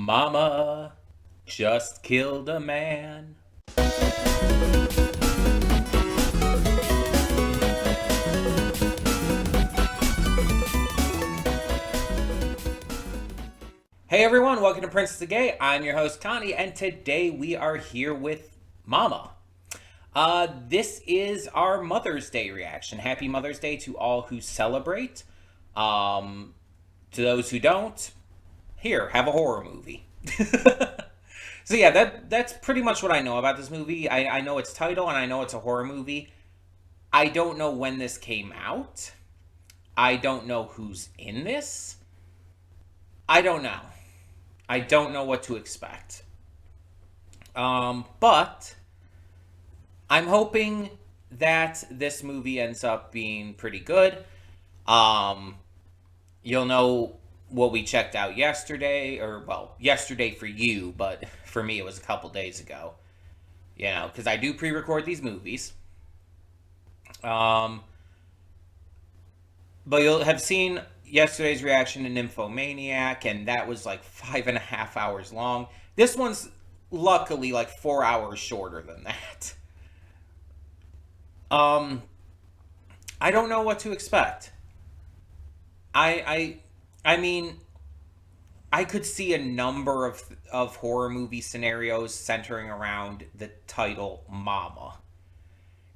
Mama just killed a man. Hey everyone, welcome to Princess of Gay. I'm your host Connie, and today we are here with Mama. This is our Mother's Day reaction. Happy Mother's Day to all who celebrate. To those who don't, here, have a horror movie. So yeah, that's pretty much what I know about this movie. I know its title and I know it's a horror movie. I don't know when this came out. I don't know who's in this. I don't know. I don't know what to expect. But I'm hoping that this movie ends up being pretty good. You'll know what we checked out yesterday, yesterday for you, but for me it was a couple days ago. You know, because I do pre-record these movies. But you'll have seen yesterday's reaction to Nymphomaniac, and that was like 5.5 hours long. This one's luckily like 4 hours shorter than that. I don't know what to expect. I mean, I could see a number of horror movie scenarios centering around the title Mama.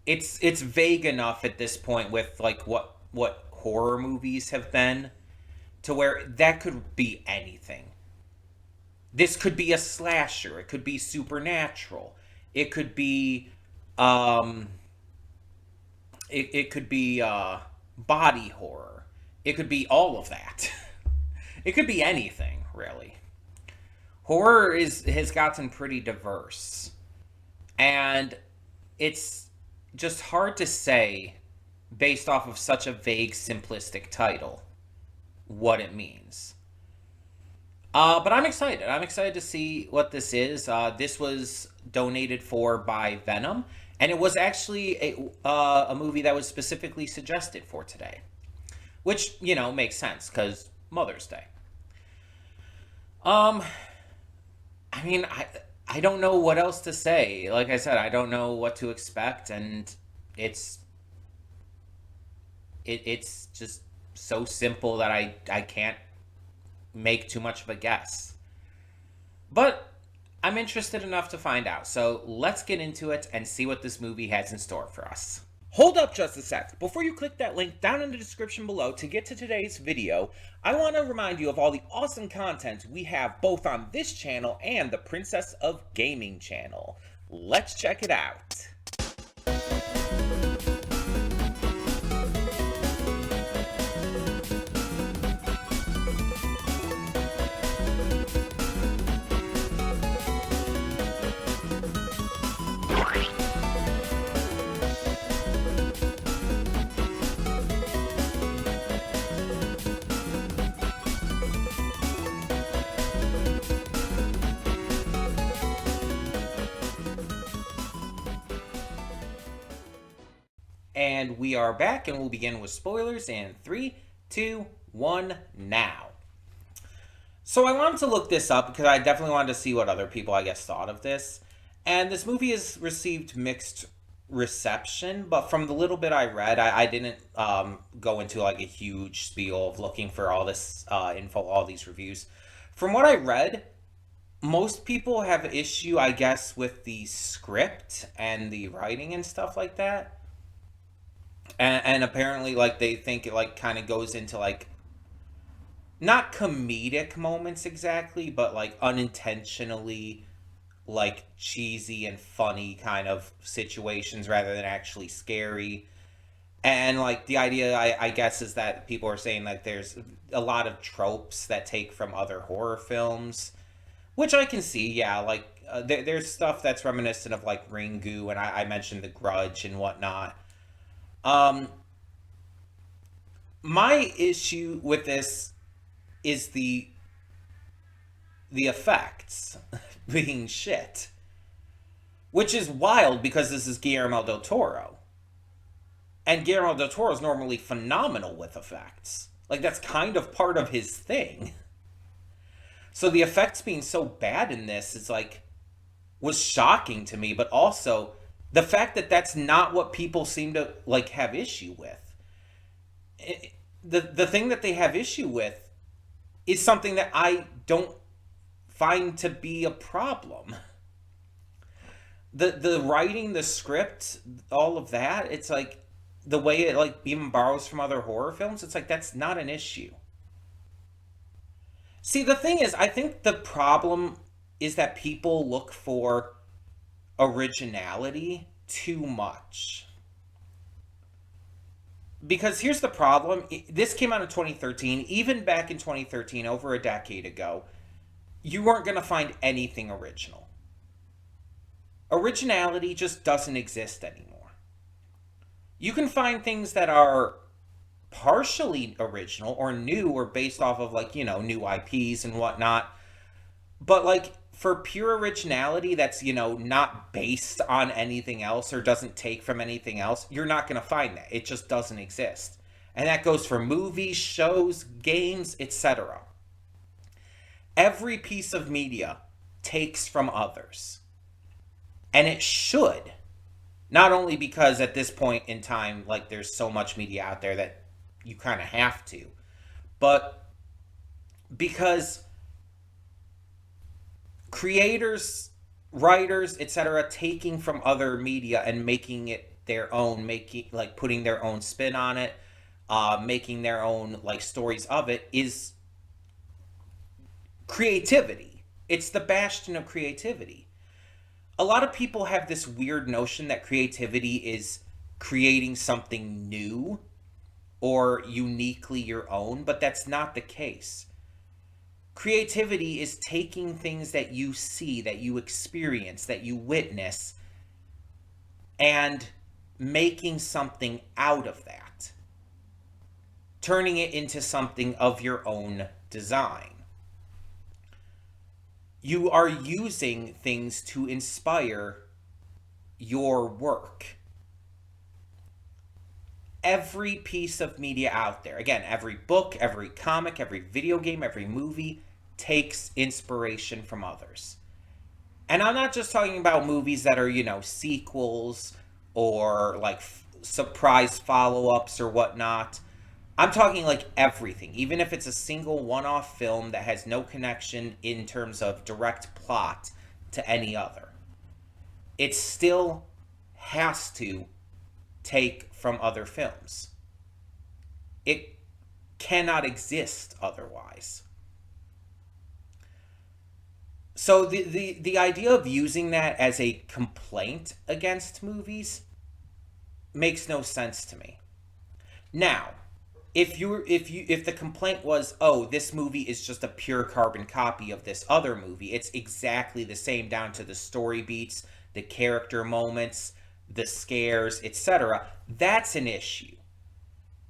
It's vague enough at this point with like what horror movies have been to where that could be anything. This could be a slasher, it could be supernatural, it could be it could be body horror, it could be all of that. It could be anything, really. Horror has gotten pretty diverse, and it's just hard to say based off of such a vague, simplistic title what it means. But I'm excited. I'm excited to see what this is. This was donated for by Venom, and it was actually a movie that was specifically suggested for today, which, you know, makes sense because Mother's Day. I mean, I don't know what else to say. Like I said, I don't know what to expect, and it's just so simple that I can't make too much of a guess. But I'm interested enough to find out. So let's get into it and see what this movie has in store for us. Hold up just a sec. Before you click that link down in the description below to get to today's video, I want to remind you of all the awesome content we have both on this channel and the Princess of Gaming channel. Let's check it out. And we are back, and we'll begin with spoilers in 3, 2, 1, now. So I wanted to look this up because I definitely wanted to see what other people, I guess, thought of this. And this movie has received mixed reception, but from the little bit I read, I didn't go into like a huge spiel of looking for all this info, all these reviews. From what I read, most people have issue, I guess, with the script and the writing and stuff like that. And apparently, like, they think it, like, kind of goes into, like, not comedic moments exactly, but, like, unintentionally, like, cheesy and funny kind of situations rather than actually scary. And, like, the idea, I guess, is that people are saying, like, there's a lot of tropes that take from other horror films, which I can see, yeah, like, there's stuff that's reminiscent of, like, Ringu, and I mentioned The Grudge and whatnot. My issue with this is the effects being shit, which is wild because this is Guillermo del Toro, and Guillermo del Toro is normally phenomenal with effects. Like, that's kind of part of his thing. So the effects being so bad in this is like was shocking to me, but also the fact that that's not what people seem to like have issue with. The thing that they have issue with is something that I don't find to be a problem. The writing, the script, all of that, it's like the way it like even borrows from other horror films, it's like that's not an issue. See, the thing is, I think the problem is that people look for originality too much. Because here's the problem. This came out in 2013. Even back in 2013, over a decade ago, you weren't going to find anything original. Originality just doesn't exist anymore. You can find things that are partially original or new or based off of like, new IPs and whatnot. But like for pure originality that's, not based on anything else or doesn't take from anything else, you're not going to find that. It just doesn't exist. And that goes for movies, shows, games, etc. Every piece of media takes from others. And it should. Not only because at this point in time, like there's so much media out there that you kind of have to, but because creators, writers, etc., taking from other media and making it their own, making like putting their own spin on it, making their own like stories of it is creativity. It's the bastion of creativity. A lot of people have this weird notion that creativity is creating something new or uniquely your own, but that's not the case. Creativity is taking things that you see, that you experience, that you witness, and making something out of that. Turning it into something of your own design. You are using things to inspire your work. Every piece of media out there, again, every book, every comic, every video game, every movie takes inspiration from others. And I'm not just talking about movies that are, sequels or like surprise follow-ups or whatnot. I'm talking like everything, even if it's a single one-off film that has no connection in terms of direct plot to any other. It still has to take from other films. It cannot exist otherwise. So the idea of using that as a complaint against movies makes no sense to me. Now, if the complaint was, oh, this movie is just a pure carbon copy of this other movie, it's exactly the same down to the story beats, the character moments, the scares, etc., that's an issue.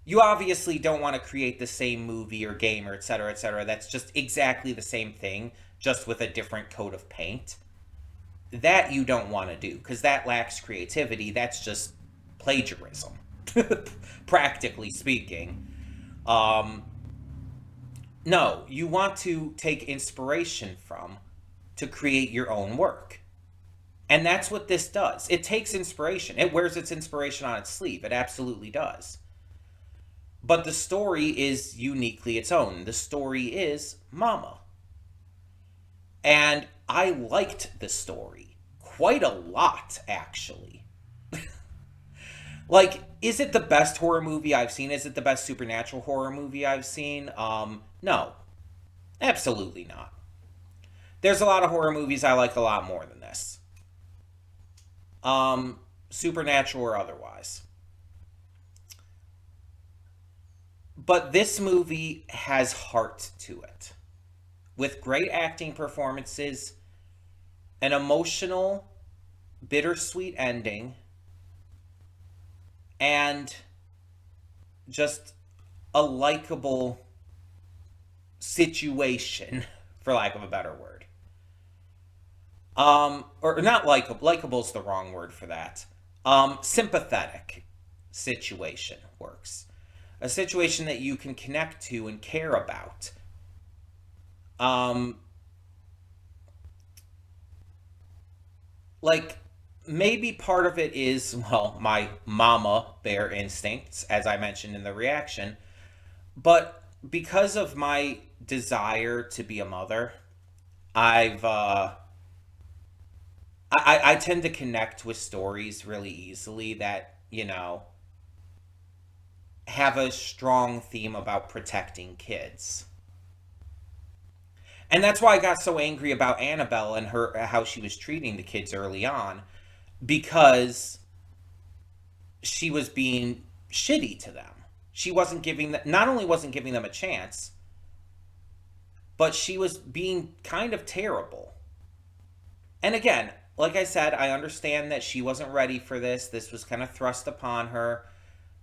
You obviously don't want to create the same movie or game or etc., etc. That's just exactly the same thing, just with a different coat of paint. That you don't want to do, because that lacks creativity. That's just plagiarism, practically speaking. No, you want to take inspiration from to create your own work. And that's what this does. It takes inspiration. It wears its inspiration on its sleeve. It absolutely does. But the story is uniquely its own. The story is Mama. And I liked the story quite a lot, actually. Like, is it the best horror movie I've seen? Is it the best supernatural horror movie I've seen? No. Absolutely not. There's a lot of horror movies I like a lot more than this. Supernatural or otherwise. But this movie has heart to it. With great acting performances, an emotional, bittersweet ending, and just a likable situation, for lack of a better word. Or not likable. Likable is the wrong word for that. Sympathetic situation works. A situation that you can connect to and care about. like, maybe part of it is, well, my mama bear instincts, as I mentioned in the reaction, but because of my desire to be a mother, I've I tend to connect with stories really easily that, have a strong theme about protecting kids. And that's why I got so angry about Annabelle and her how she was treating the kids early on, because she was being shitty to them. She wasn't giving them, not only wasn't giving them a chance, but she was being kind of terrible. And again, like I said, I understand that she wasn't ready for this. This was kind of thrust upon her.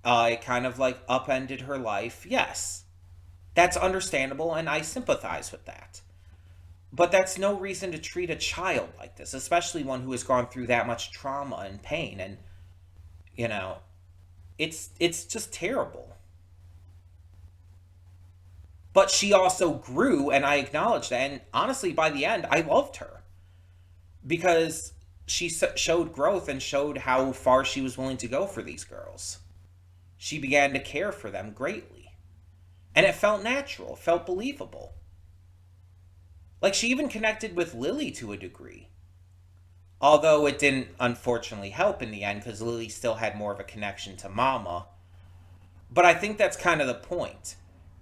It kind of like upended her life. Yes, that's understandable, and I sympathize with that. But that's no reason to treat a child like this, especially one who has gone through that much trauma and pain. And you know, it's just terrible. But she also grew, and I acknowledge that. And honestly, by the end, I loved her because she showed growth and showed how far she was willing to go for these girls. She began to care for them greatly. And it felt natural, it felt believable. Like, she even connected with Lily to a degree. Although it didn't, unfortunately, help in the end because Lily still had more of a connection to Mama. But I think that's kind of the point.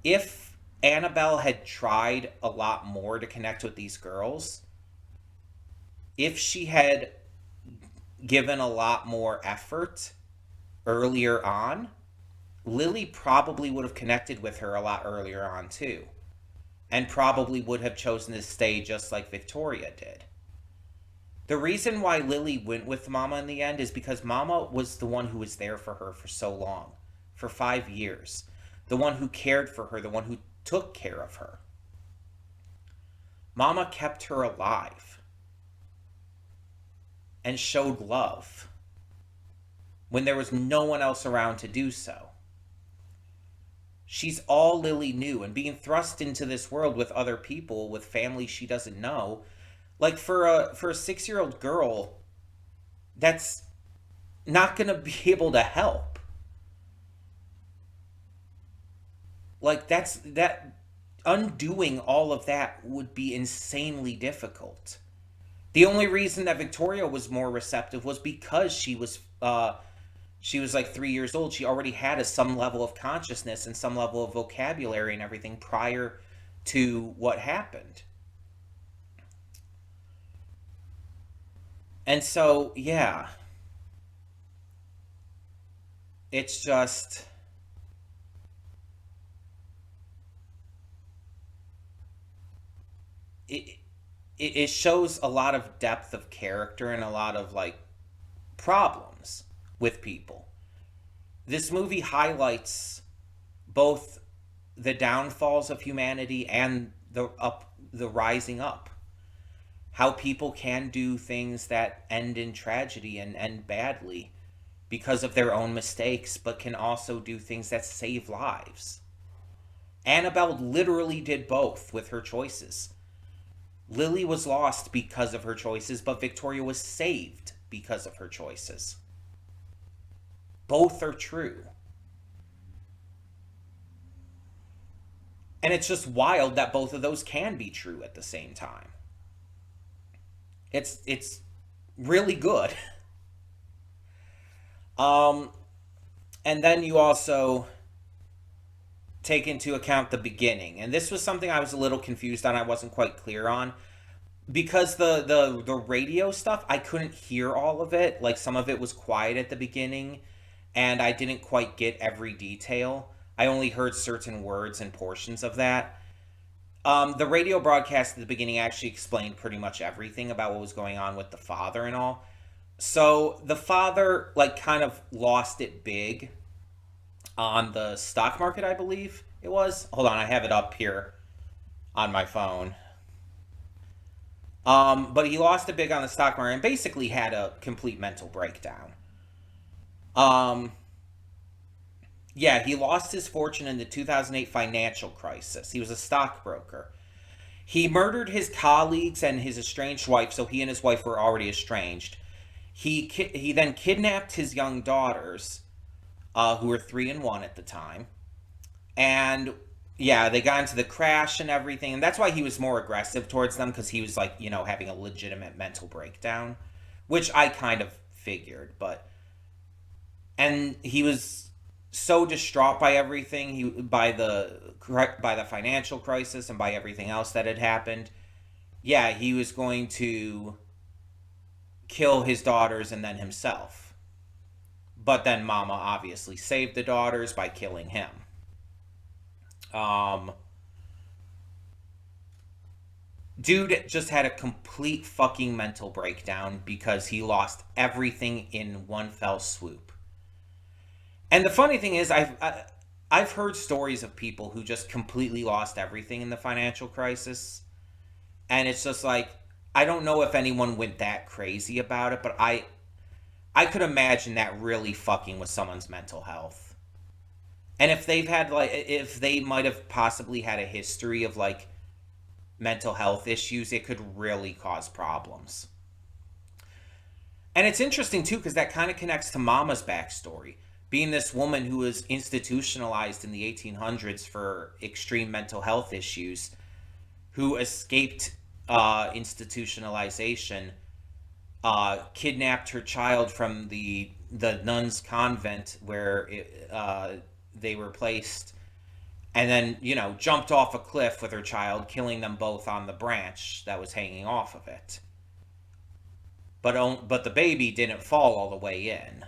If Annabelle had tried a lot more to connect with these girls, if she had given a lot more effort earlier on, Lily probably would have connected with her a lot earlier on too, and probably would have chosen to stay just like Victoria did. The reason why Lily went with Mama in the end is because Mama was the one who was there for her for so long, for 5 years. The one who cared for her, the one who took care of her. Mama kept her alive and showed love when there was no one else around to do so. She's all Lily knew, and being thrust into this world with other people, with family she doesn't know, like for a 6-year-old girl, that's not gonna be able to help. Like, that undoing all of that would be insanely difficult. The only reason that Victoria was more receptive was because she was like 3 years old. She already had some level of consciousness and some level of vocabulary and everything prior to what happened. And so, yeah, it's just it it shows a lot of depth of character and a lot of like problems with people. This movie highlights both the downfalls of humanity and the rising up. How people can do things that end in tragedy and end badly because of their own mistakes, but can also do things that save lives. Annabelle literally did both with her choices. Lily was lost because of her choices, but Victoria was saved because of her choices. Both are true. And it's just wild that both of those can be true at the same time. It's really good. Um and then you also take into account the beginning. And this was something I was a little confused on. I wasn't quite clear on because the radio stuff, I couldn't hear all of it. Like, some of it was quiet at the beginning and I didn't quite get every detail. I only heard certain words and portions of that. The radio broadcast at the beginning actually explained pretty much everything about what was going on with the father and all. So the father, like, kind of lost it big on the stock market, I believe it was. Hold on, I have it up here on my phone. But he lost it big on the stock market and basically had a complete mental breakdown. Um, yeah, he lost his fortune in the 2008 financial crisis. He was a stockbroker. He murdered his colleagues and his estranged wife, so he and his wife were already estranged. He then kidnapped his young daughters, who were 3 and 1 at the time, and yeah, they got into the crash and everything, and that's why he was more aggressive towards them, because he was like, having a legitimate mental breakdown, which I kind of figured, and he was so distraught by everything, by the financial crisis and by everything else that had happened. Yeah, he was going to kill his daughters and then himself. But then Mama obviously saved the daughters by killing him. Dude just had a complete fucking mental breakdown because he lost everything in one fell swoop. And the funny thing is, I've heard stories of people who just completely lost everything in the financial crisis, and it's just like, I don't know if anyone went that crazy about it, but I could imagine that really fucking with someone's mental health. And if they might have possibly had a history of like mental health issues, it could really cause problems. And it's interesting too, because that kind of connects to Mama's backstory. Being this woman who was institutionalized in the 1800s for extreme mental health issues, who escaped institutionalization, kidnapped her child from the nuns' convent where they were placed, and then jumped off a cliff with her child, killing them both on the branch that was hanging off of it. But the baby didn't fall all the way in.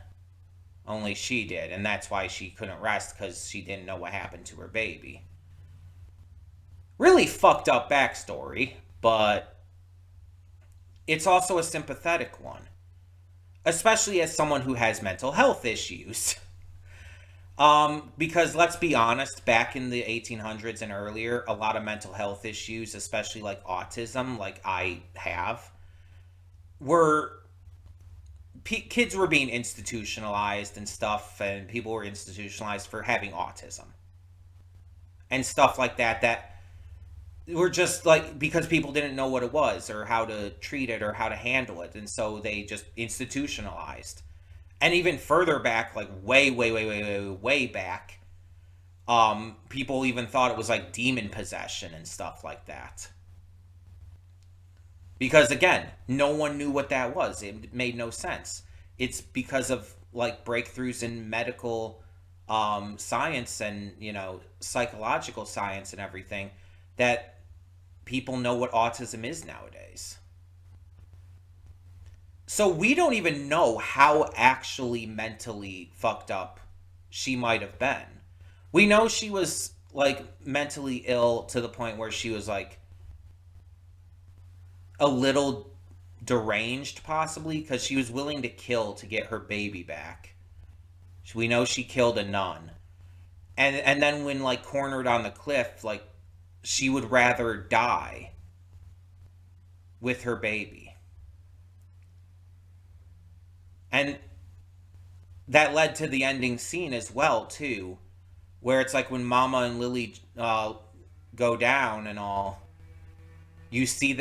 Only she did, and that's why she couldn't rest, because she didn't know what happened to her baby. Really fucked up backstory, but it's also a sympathetic one, especially as someone who has mental health issues. Because let's be honest, back in the 1800s and earlier, a lot of mental health issues, especially like autism, like I have, kids were being institutionalized and stuff, and people were institutionalized for having autism and stuff like that were just like, because people didn't know what it was or how to treat it or how to handle it, and so they just institutionalized. And even further back, like way back, people even thought it was like demon possession and stuff like that. Because again, no one knew what that was. It made no sense. It's because of like breakthroughs in medical science and psychological science and everything that people know what autism is nowadays. So we don't even know how actually mentally fucked up she might have been. We know she was like mentally ill to the point where she was like a little deranged, possibly, because she was willing to kill to get her baby back. We know she killed a nun. And then when like cornered on the cliff, like she would rather die with her baby. And that led to the ending scene as well too, where it's like when Mama and Lily go down and all, you see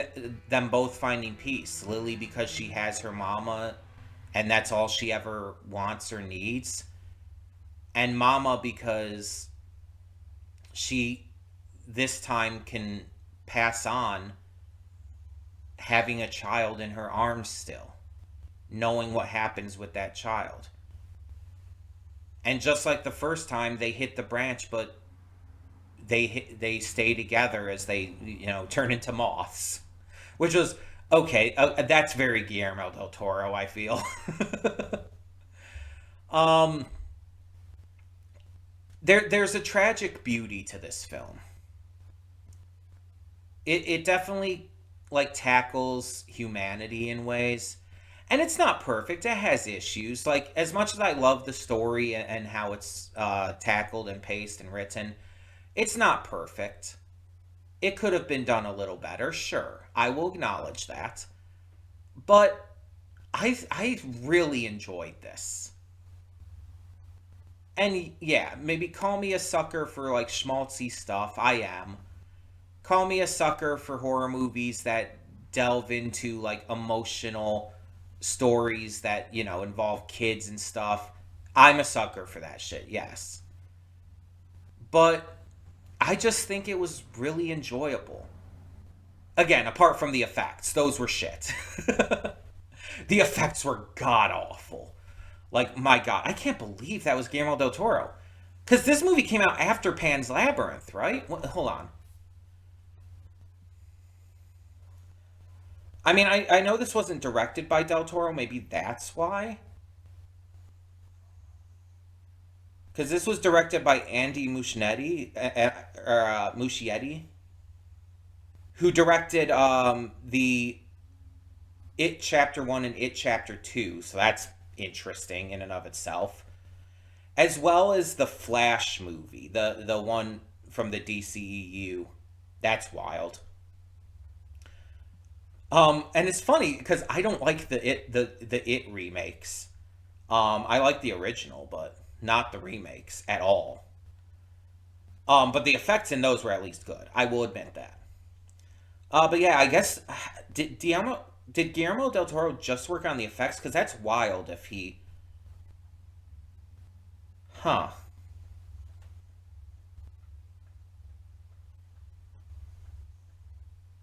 them both finding peace. Lily because she has her mama, and that's all she ever wants or needs. And Mama because she this time can pass on having a child in her arms still, knowing what happens with that child. And just like the first time, they hit the branch, but they stay together as they turn into moths, which was okay. That's very Guillermo del Toro, I feel. um, there's a tragic beauty to this film. It definitely like tackles humanity in ways, and it's not perfect. It has issues. Like, as much as I love the story and how it's tackled and paced and written, it's not perfect. It could have been done a little better, sure. I will acknowledge that. But I really enjoyed this. And yeah, maybe call me a sucker for like schmaltzy stuff. I am. call me a sucker for horror movies that delve into like emotional stories that, you know, involve kids and stuff. I'm a sucker for that shit, yes. But I just think it was really enjoyable. Again, apart from the effects, those were shit. The effects were god awful. Like, my god, I can't believe that was Guillermo del Toro. Because this movie came out after Pan's Labyrinth, right? Hold on. I mean, I know this wasn't directed by Del Toro. Maybe that's why. Because this was directed by Andy Muschietti, who directed the It Chapter 1 and It Chapter 2. So that's interesting in and of itself. As well as the Flash movie, the one from the DCEU. That's wild. And it's funny because I don't like the It remakes. I like the original, but not the remakes at all. But the effects in those were at least good. I will admit that. But yeah, I guess did Guillermo del Toro just work on the effects? Because that's wild if he, huh?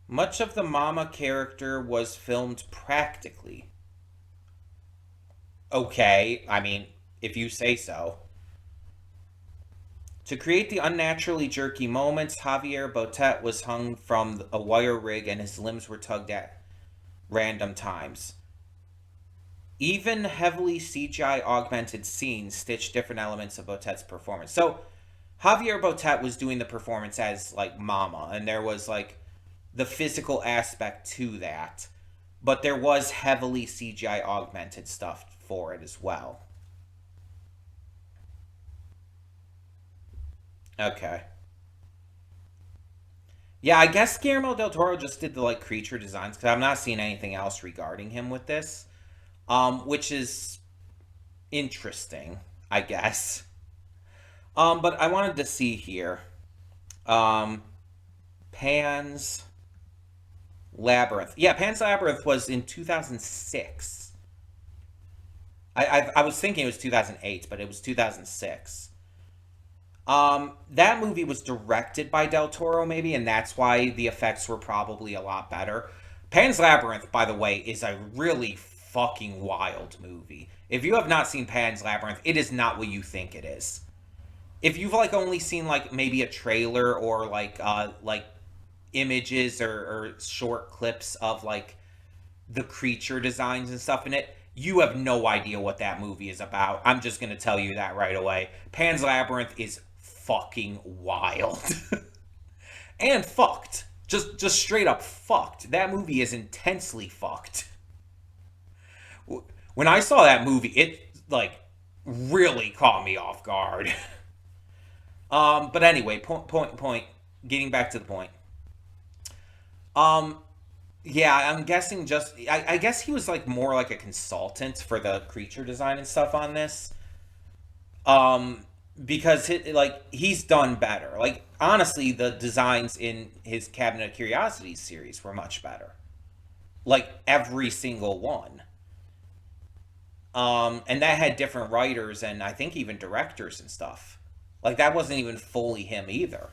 Much of the Mama character was filmed practically. Okay, I mean, if you say so. To create the unnaturally jerky moments, Javier Botet was hung from a wire rig and his limbs were tugged at random times. Even heavily CGI augmented scenes stitched different elements of Botet's performance. So Javier Botet was doing the performance as like Mama, and there was like the physical aspect to that, but there was heavily CGI augmented stuff for it as well. Okay. Yeah, I guess Guillermo del Toro just did the like creature designs because I'm not seeing anything else regarding him with this, which is interesting, I guess. But I wanted to see here, um, Pan's Labyrinth. Yeah, Pan's Labyrinth was in 2006. I was thinking it was 2008, but it was 2006. That movie was directed by Del Toro, maybe, and that's why the effects were probably a lot better. Pan's Labyrinth, by the way, is a really fucking wild movie. If you have not seen Pan's Labyrinth, it is not what you think it is. If you've like only seen like maybe a trailer or like images or short clips of like the creature designs and stuff in it, you have no idea what that movie is about. I'm just gonna tell you that right away. Pan's Labyrinth is fucking wild. And fucked. Just straight up fucked. That movie is intensely fucked. When I saw that movie, it like really caught me off guard. But anyway, point. Getting back to the point. Um, yeah, I'm guessing just. I guess he was like more like a consultant for the creature design and stuff on this. Um, because like he's done better. Like honestly, the designs in his Cabinet of Curiosities series were much better. Like every single one. And that had different writers and I think even directors and stuff. Like that wasn't even fully him either.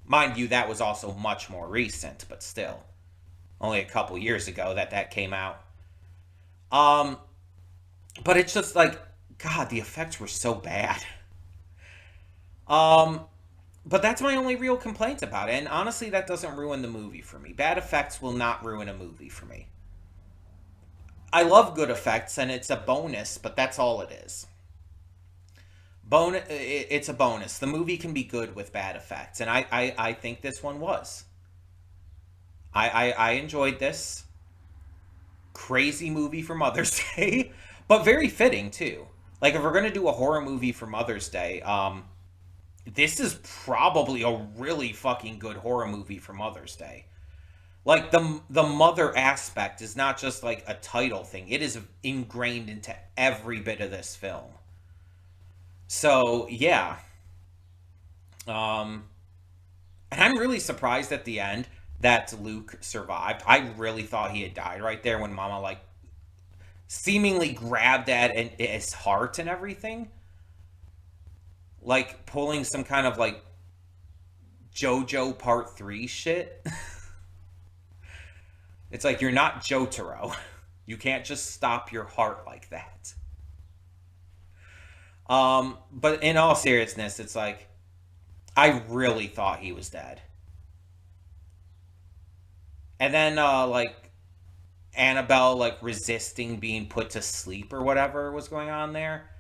Mind you, that was also much more recent, but still, only a couple years ago that came out. Um, but it's just like, God, the effects were so bad. Um, but that's my only real complaint about it, and honestly, that doesn't ruin the movie for me. Bad effects will not ruin a movie for me. I love good effects, and it's a bonus, but that's all it is. It's a bonus. The movie can be good with bad effects, and I think this one was. I enjoyed this crazy movie for Mother's Day, but very fitting too. Like if we're gonna do a horror movie for Mother's Day, this is probably a really fucking good horror movie for Mother's Day. Like the mother aspect is not just like a title thing; it is ingrained into every bit of this film. So yeah, um, And I'm really surprised at the end that Luke survived. I really thought he had died right there when Mama, like, seemingly grabbed at his heart and everything. Like, pulling some kind of, like, JoJo Part 3 shit. It's like, you're not Jotaro. You can't just stop your heart like that. But in all seriousness, it's like, I really thought he was dead. And then, like, Annabelle, like, resisting being put to sleep or whatever was going on there.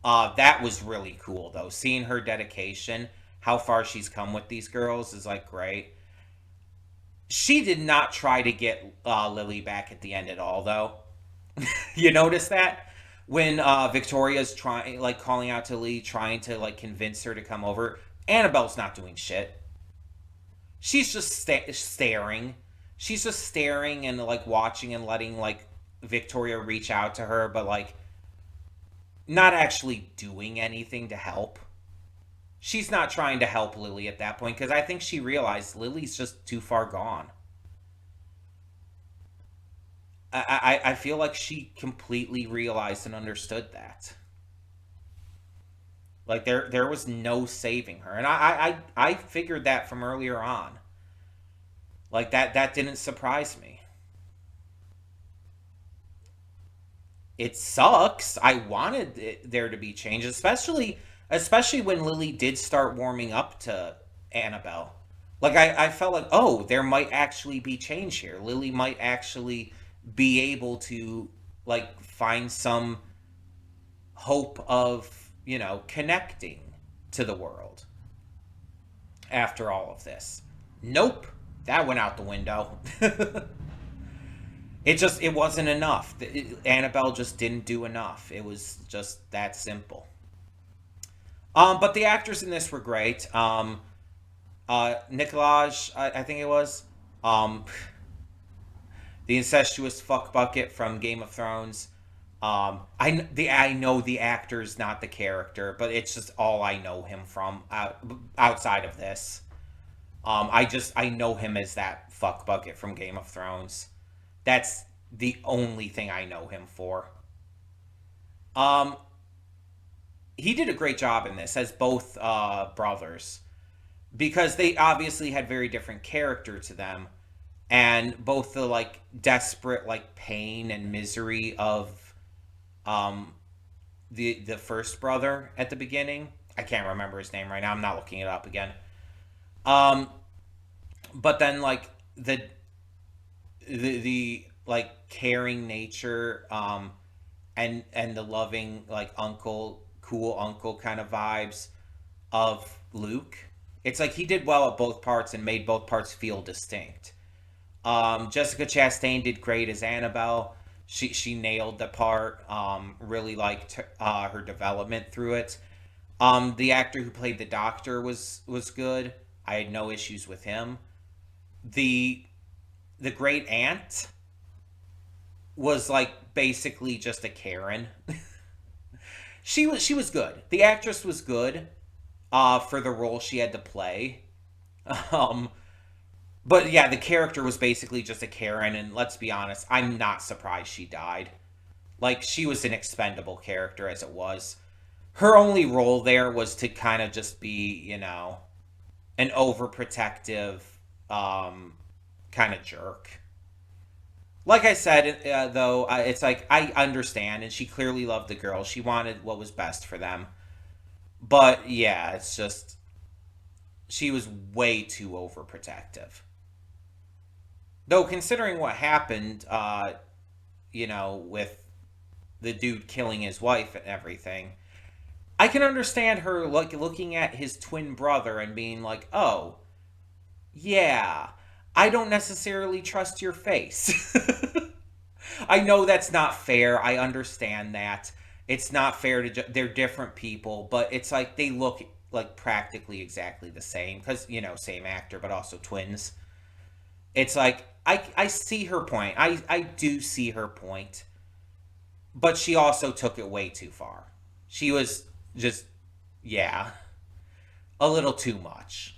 That was really cool, though. Seeing her dedication, how far she's come with these girls is, like, great. She did not try to get Lily back at the end at all, though. You notice that? When Victoria's trying, like, calling out to Lee, trying to, like, convince her to come over, Annabelle's not doing shit. She's just staring. She's just staring and, like, watching and letting, like, Victoria reach out to her, but, like, not actually doing anything to help. She's not trying to help Lily at that point because I think she realized Lily's just too far gone. I feel like she completely realized and understood that. Like, there was no saving her, and I figured that from earlier on. Like, that didn't surprise me. It sucks. I wanted there to be change, especially when Lily did start warming up to Annabelle. Like, I felt like, oh, there might actually be change here. Lily might actually be able to, like, find some hope of, connecting to the world after all of this. Nope. That went out the window. It wasn't enough. Annabelle just didn't do enough. It was just that simple. But the actors in this were great. Nicolaj, I think it was. Um, the incestuous fuck bucket from Game of Thrones. I know the actor's not the character, but it's just all I know him from outside of this. I know him as that fuck bucket from Game of Thrones. That's the only thing I know him for. Um, he did a great job in this as both brothers because they obviously had very different character to them, and both the, like, desperate, like, pain and misery of um the first brother at the beginning. I can't remember his name right now. I'm not looking it up again. Um, but then, like, the like, caring nature, and the loving, like, uncle, cool uncle kind of vibes of Luke. It's like he did well at both parts and made both parts feel distinct. Jessica Chastain did great as Annabelle. She nailed the part. Really liked her development through it. The actor who played the doctor was good. I had no issues with him. The the great aunt was, like, basically just a Karen. She was good. The actress was good for the role she had to play. Um, but yeah, the character was basically just a Karen, and let's be honest, I'm not surprised she died. Like, she was an expendable character as it was. Her only role there was to kind of just be, an overprotective kind of jerk. Like I said, though, it's like I understand, and she clearly loved the girl. She wanted what was best for them. But yeah, it's just she was way too overprotective. Though, considering what happened, with the dude killing his wife and everything, I can understand her, like, looking at his twin brother and being like, "Oh, yeah, I don't necessarily trust your face." I know that's not fair. I understand that. It's not fair to they're different people, but it's like they look, like, practically exactly the same cuz, same actor but also twins. It's like I see her point. I do see her point, but she also took it way too far. She was just, yeah, a little too much.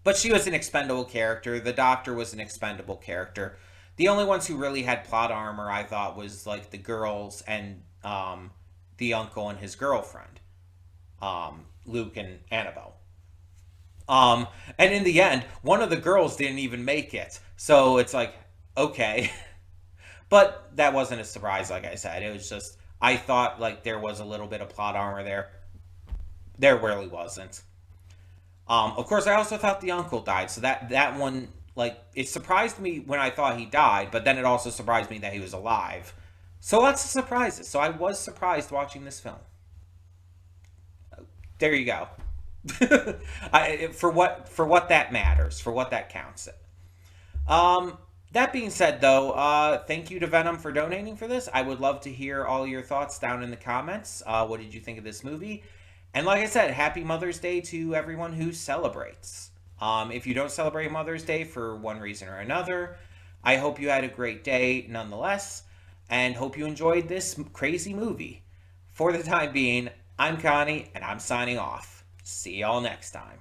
But she was an expendable character. The doctor was an expendable character. The only ones who really had plot armor, I thought, was like the girls and the uncle and his girlfriend, Luke and Annabelle. And in the end, one of the girls didn't even make it. So it's like, okay. But that wasn't a surprise, like I said. It was just, I thought like there was a little bit of plot armor there. There really wasn't. Of course, I also thought the uncle died. So that one, like, it surprised me when I thought he died, but then it also surprised me that he was alive. So lots of surprises. So I was surprised watching this film. There you go. For what that matters, for what that counts. That being said, though, thank you to Venom for donating for this. I would love to hear all your thoughts down in the comments. What did you think of this movie? And like I said, happy Mother's Day to everyone who celebrates. If you don't celebrate Mother's Day for one reason or another, I hope you had a great day nonetheless, and hope you enjoyed this crazy movie. For the time being, I'm Connie, and I'm signing off. See y'all next time.